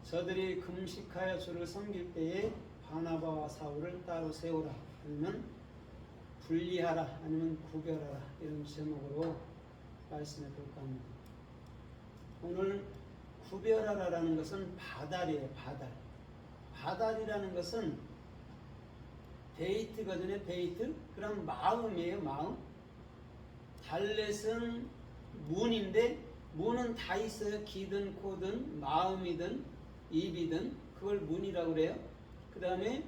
저들이 금식하여 주를 섬길 때에 바나바와 사울을 따로 세우라, 아니면 분리하라, 아니면 구별하라, 이런 제목으로 말씀해 볼까 합니다. 오늘 구별하라라는 것은 바달이에요. 바달이라는 것은 베이트거든요. 베이트. 그럼 마음이에요. 마음. 달렛은 문인데, 문은 다 있어요. 귀든 코든 마음이든 입이든 그걸 문이라고 그래요. 그 다음에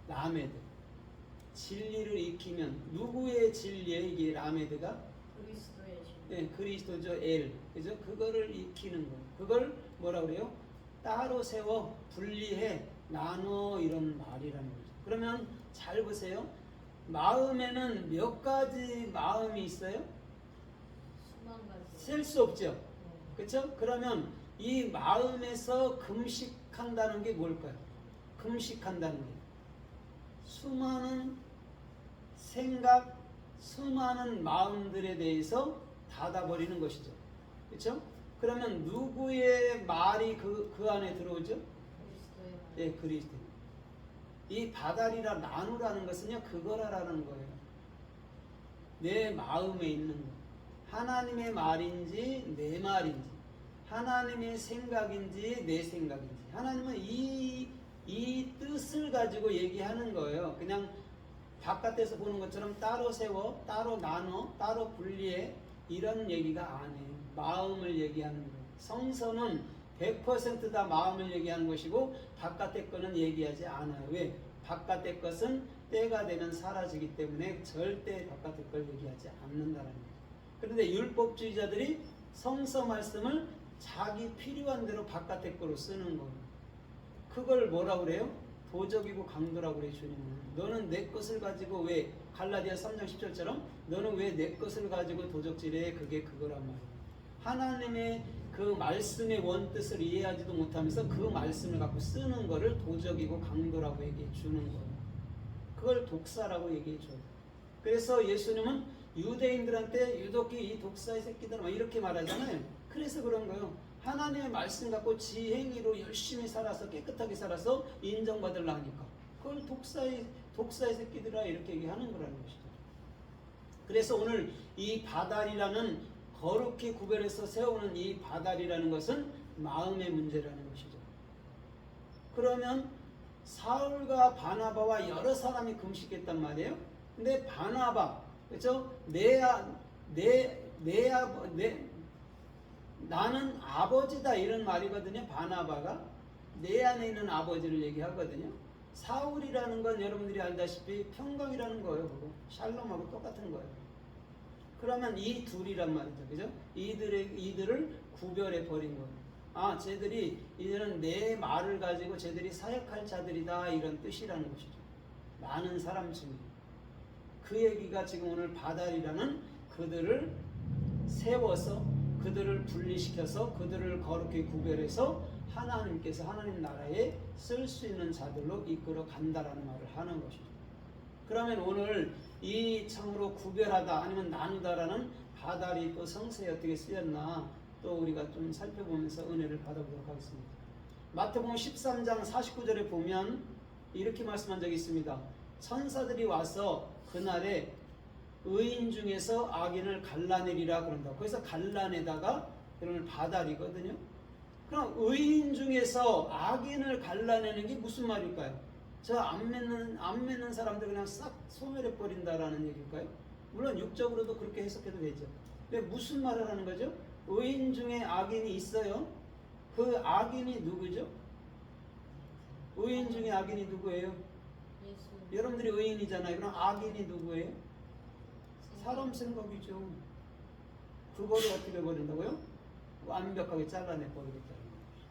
라메드, 진리를 익히면, 누구의 진리예요? 이게 라메드가? 그리스도의 진리. 네, 그리스도죠. 엘. 그죠? 그거를 익히는 거예요. 그걸 뭐라 그래요? 따로 세워, 분리해, 나눠, 이런 말이라는 거죠. 그러면 잘 보세요. 마음에는 몇 가지 마음이 있어요? 수만 가지. 셀 수 없죠. 그렇죠? 그러면 이 마음에서 금식한다는 게 뭘까요? 금식한다는 게 수많은 생각, 수많은 마음들에 대해서 닫아버리는 것이죠. 그렇죠? 그러면 누구의 말이 그 안에 들어오죠? 그리스도의 말. 네, 그리스도. 이 바달이라 나누라는 것은요, 그거라는 거예요. 내 마음에 있는 거. 하나님의 말인지 내 말인지, 하나님의 생각인지 내 생각인지. 하나님은 이 뜻을 가지고 얘기하는 거예요. 그냥 바깥에서 보는 것처럼 따로 세워, 따로 나눠, 따로 분리해, 이런 얘기가 아니에요. 마음을 얘기하는 거예요. 성서는 100% 다 마음을 얘기하는 것이고 바깥의 거는 얘기하지 않아요. 왜? 바깥의 것은 때가 되면 사라지기 때문에 절대 바깥의 걸 얘기하지 않는다는 거예요. 그런데 율법주의자들이 성서 말씀을 자기 필요한 대로 바깥의 거로 쓰는 거예요. 그걸 뭐라고 그래요? 도적이고 강도라고 그래요. 주님은 너는 내 것을 가지고 왜, 갈라디아 3장 10절처럼 너는 왜 내 것을 가지고 도적질해? 그게 그거란 말이에요. 하나님의 그 말씀의 원뜻을 이해하지도 못하면서 그 말씀을 갖고 쓰는 거를 도적이고 강도라고 얘기해 주는 거예요. 그걸 독사라고 얘기해 줘요. 그래서 예수님은 유대인들한테 유독히 이 독사의 새끼들 막 이렇게 말하잖아요. 그래서 그런 거예요. 하나님의 말씀 갖고 지행위로 열심히 살아서 깨끗하게 살아서 인정받으려 하니까 그걸 독사의 새끼들아 이렇게 얘기하는 거라는 것이죠. 그래서 오늘 이 바달이라는, 거룩히 구별해서 세우는 이 바달이라는 것은 마음의 문제라는 것이죠. 그러면 사울과 바나바와 여러 사람이 금식했단 말이에요. 근데 바나바, 그렇죠? 나는 아버지다, 이런 말이거든요. 바나바가 내 안에 있는 아버지를 얘기하거든요. 사울이라는 건 여러분들이 알다시피 평강이라는 거예요. 그거 샬롬하고 똑같은 거예요. 그러면 이 둘이란 말이죠. 그죠? 이들을 구별해 버린 거예요. 아, 이들은 내 말을 가지고 쟤들이 사역할 자들이다, 이런 뜻이라는 것이죠. 많은 사람 중에. 그 얘기가 지금 오늘 바달이라는, 그들을 세워서 그들을 분리시켜서 그들을 거룩히 구별해서 하나님께서 하나님 나라에 쓸 수 있는 자들로 이끌어 간다라는 말을 하는 것이죠. 그러면 오늘 이 참으로 구별하다 아니면 나누다라는 바달이 또 성서에 어떻게 쓰였나 또 우리가 좀 살펴보면서 은혜를 받아보도록 하겠습니다. 마태복음 13장 49절에 보면 이렇게 말씀한 적이 있습니다. 천사들이 와서 그날에 의인 중에서 악인을 갈라내리라 그런다. 거기서 갈라내다가 그러면 바달이거든요. 그럼 의인 중에서 악인을 갈라내는 게 무슨 말일까요? 저 안 믿는 사람들 그냥 싹 소멸해 버린다라는 얘기일까요? 물론 육적으로도 그렇게 해석해도 되죠. 근데 무슨 말을 하는 거죠? 의인 중에 악인이 있어요. 그 악인이 누구죠? 의인 중에 악인이 누구예요? 예수. 여러분들이 의인이잖아요. 그럼 악인이 누구예요? 사람 생각이죠. 그거를 어떻게 버린다고요? 완벽하게 잘라내 버리겠다는 거죠.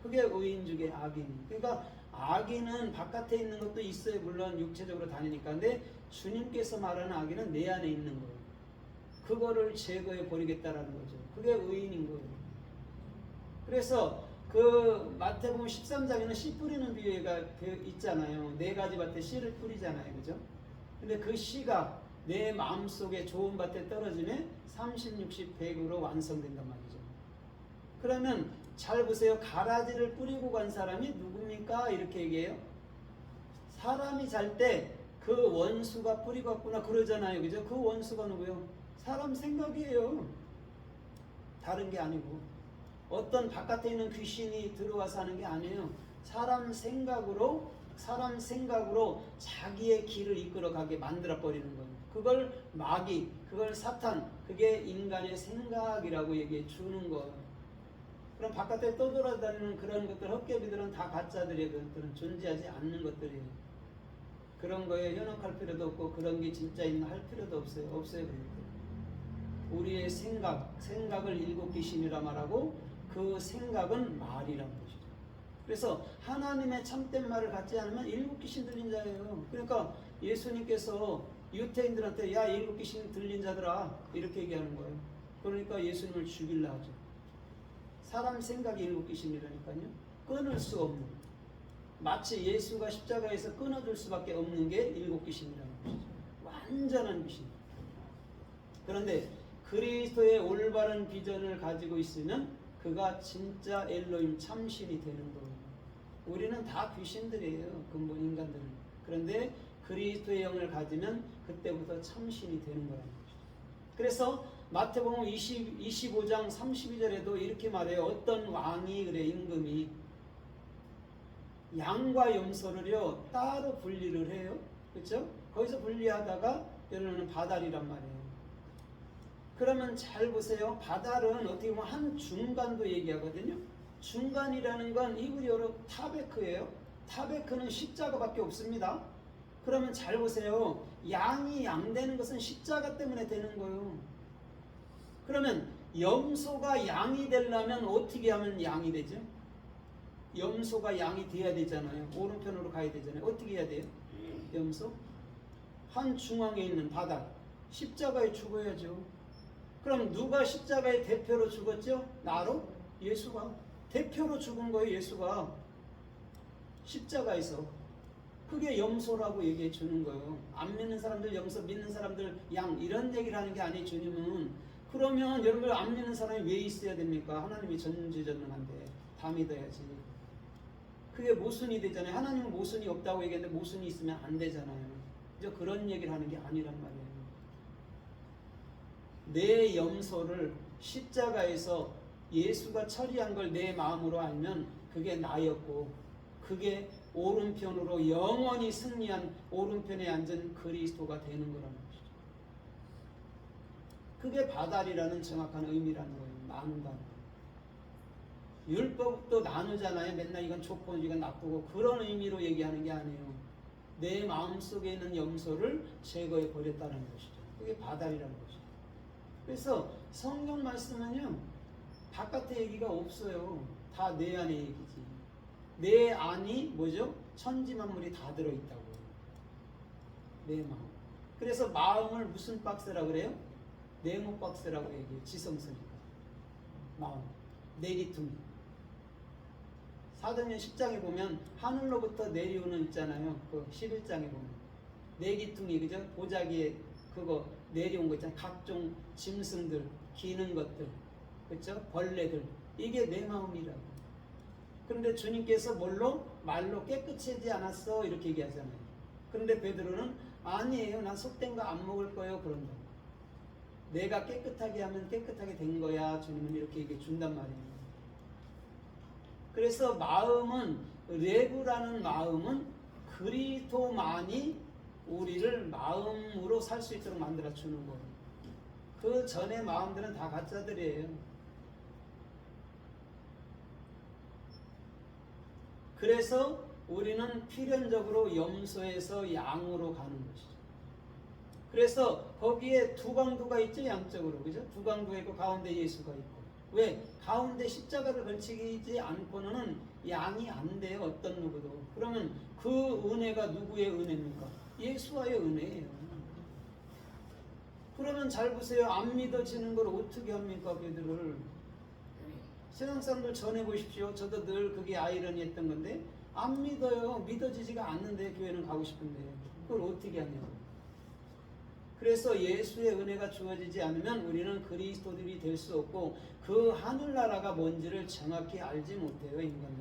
그게 의인 중에 악인. 그러니까 악인은 바깥에 있는 것도 있어요. 물론 육체적으로 다니니까. 근데 주님께서 말하는 악인은 내 안에 있는 거예요. 그거를 제거해 버리겠다라는 거죠. 그게 의인인 거예요. 그래서 그 마태복음 13장에는 씨 뿌리는 비유가 있잖아요. 4가지 밭에 씨를 뿌리잖아요. 그죠? 근데 그 씨가 내 마음속에 좋은 밭에 떨어지면 30, 60, 100으로 완성된단 말이죠. 그러면 잘 보세요. 가라지를 뿌리고 간 사람이 누굽니까? 이렇게 얘기해요. 사람이 잘 때 그 원수가 뿌리고 갔구나 그러잖아요. 그죠? 그 원수가 누구요? 사람 생각이에요. 다른 게 아니고. 어떤 바깥에 있는 귀신이 들어와서 하는 게 아니에요. 사람 생각으로 자기의 길을 이끌어가게 만들어버리는 거예요. 그걸 마귀, 그걸 사탄, 그게 인간의 생각이라고 얘기해 주는 거예요. 그럼 바깥에 떠돌아다니는 그런 것들, 헛개비들은 다 가짜들이에요. 그것들은 존재하지 않는 것들이에요. 그런 거에 현혹할 필요도 없고 그런 게 진짜 있나 할 필요도 없어요. 없어요. 우리의 생각을 일곱 귀신이라 말하고 그 생각은 말이란 것이죠. 그래서 하나님의 참된 말을 갖지 않으면 일곱 귀신 들린 자예요. 그러니까 예수님께서 유태인들한테 야 일곱 귀신 들린 자들아 이렇게 얘기하는 거예요. 그러니까 예수님을 죽이려 하죠. 사람 생각이 일곱 귀신이라니까요. 끊을 수 없는, 마치 예수가 십자가에서 끊어줄 수밖에 없는 게 일곱 귀신이라는 것이죠. 완전한 귀신. 그런데 그리스도의 올바른 비전을 가지고 있으면 그가 진짜 엘로힘 참신이 되는 거예요. 우리는 다 귀신들이에요. 근본 인간들은. 그런데 그리스도의 영을 가지면 그때부터 참신이 되는 거라는 것이죠. 그래서 마태복음 25장 32절에도 이렇게 말해요. 어떤 왕이 그래 임금이 양과 염소를요 따로 분리를 해요. 그렇죠? 거기서 분리하다가 여러분은 바달이란 말이에요. 그러면 잘 보세요. 바달은 어떻게 보면 한 중간도 얘기하거든요. 중간이라는 건 히브리어로 타베크예요. 타베크는 십자가밖에 없습니다. 그러면 잘 보세요. 양이 양되는 것은 십자가 때문에 되는 거예요. 그러면 염소가 양이 되려면 어떻게 하면 양이 되죠? 염소가 양이 돼야 되잖아요. 오른편으로 가야 되잖아요. 어떻게 해야 돼요? 염소? 한 중앙에 있는 바달. 십자가에 죽어야죠. 그럼 누가 십자가의 대표로 죽었죠? 나로? 예수가. 대표로 죽은 거예요. 예수가. 십자가에서. 그게 염소라고 얘기해 주는 거예요. 안 믿는 사람들 염소, 믿는 사람들 양, 이런 얘기를 하는 게 아니에요. 주님은. 그러면 여러분 안 믿는 사람이 왜 있어야 됩니까? 하나님이 전지전능한데 다 믿어야지. 그게 모순이 되잖아요. 하나님은 모순이 없다고 얘기했는데 모순이 있으면 안 되잖아요. 이제 그런 얘기를 하는 게 아니란 말이에요. 내 염소를 십자가에서 예수가 처리한 걸 내 마음으로 알면 그게 나였고 그게 오른편으로 영원히 승리한 오른편에 앉은 그리스도가 되는 거라는 것이죠. 그게 바달이라는 정확한 의미라는 거예요. 나눈다는 거예요. 율법도 나누잖아요. 맨날 이건 좋고 이건 나쁘고 그런 의미로 얘기하는 게 아니에요. 내 마음속에 있는 염소를 제거해 버렸다는 것이죠. 그게 바달이라는 것이죠. 그래서 성경 말씀은요 바깥의 얘기가 없어요. 다 내 안의 얘기지. 내 안이 뭐죠? 천지만물이 다 들어있다고요. 내 마음. 그래서 마음을 무슨 박스라고 그래요? 네모 박스라고 얘기해요. 지성소니까. 마음. 내기퉁이. 사도행전 10장에 보면 하늘로부터 내려오는 있잖아요. 그 11장에 보면 내기퉁이 그죠? 보자기에 그거 내려온 거 있잖아요. 각종 짐승들, 기는 것들, 그렇죠? 벌레들. 이게 내 마음이라고. 그런데 주님께서 뭘로? 말로 깨끗하지 않았어 이렇게 얘기하잖아요. 그런데 베드로는 아니에요. 난 속된 거 안 먹을 거예요. 그런다. 내가 깨끗하게 하면 깨끗하게 된 거야. 주님은 이렇게 얘기해 준단 말이에요. 그래서 마음은 레구라는 마음은 그리스도만이 우리를 마음으로 살 수 있도록 만들어 주는 거예요. 그 전의 마음들은 다 가짜들이에요. 그래서 우리는 필연적으로 염소에서 양으로 가는 것이죠. 그래서 거기에 두 강도가 있죠. 양쪽으로. 그죠? 두 강도가 있고 가운데 예수가 있고. 왜? 가운데 십자가를 걸치지 않고는 양이 안 돼요. 어떤 누구도. 그러면 그 은혜가 누구의 은혜입니까? 예수와의 은혜예요. 그러면 잘 보세요. 안 믿어지는 걸 어떻게 합니까? 그들을. 세상 사람들 전해보십시오. 저도 늘 그게 아이러니했던 건데 안 믿어요. 믿어지지가 않는데 교회는 가고 싶은데 그걸 어떻게 하냐고. 그래서 예수의 은혜가 주어지지 않으면 우리는 그리스도들이 될 수 없고 그 하늘나라가 뭔지를 정확히 알지 못해요, 인간들.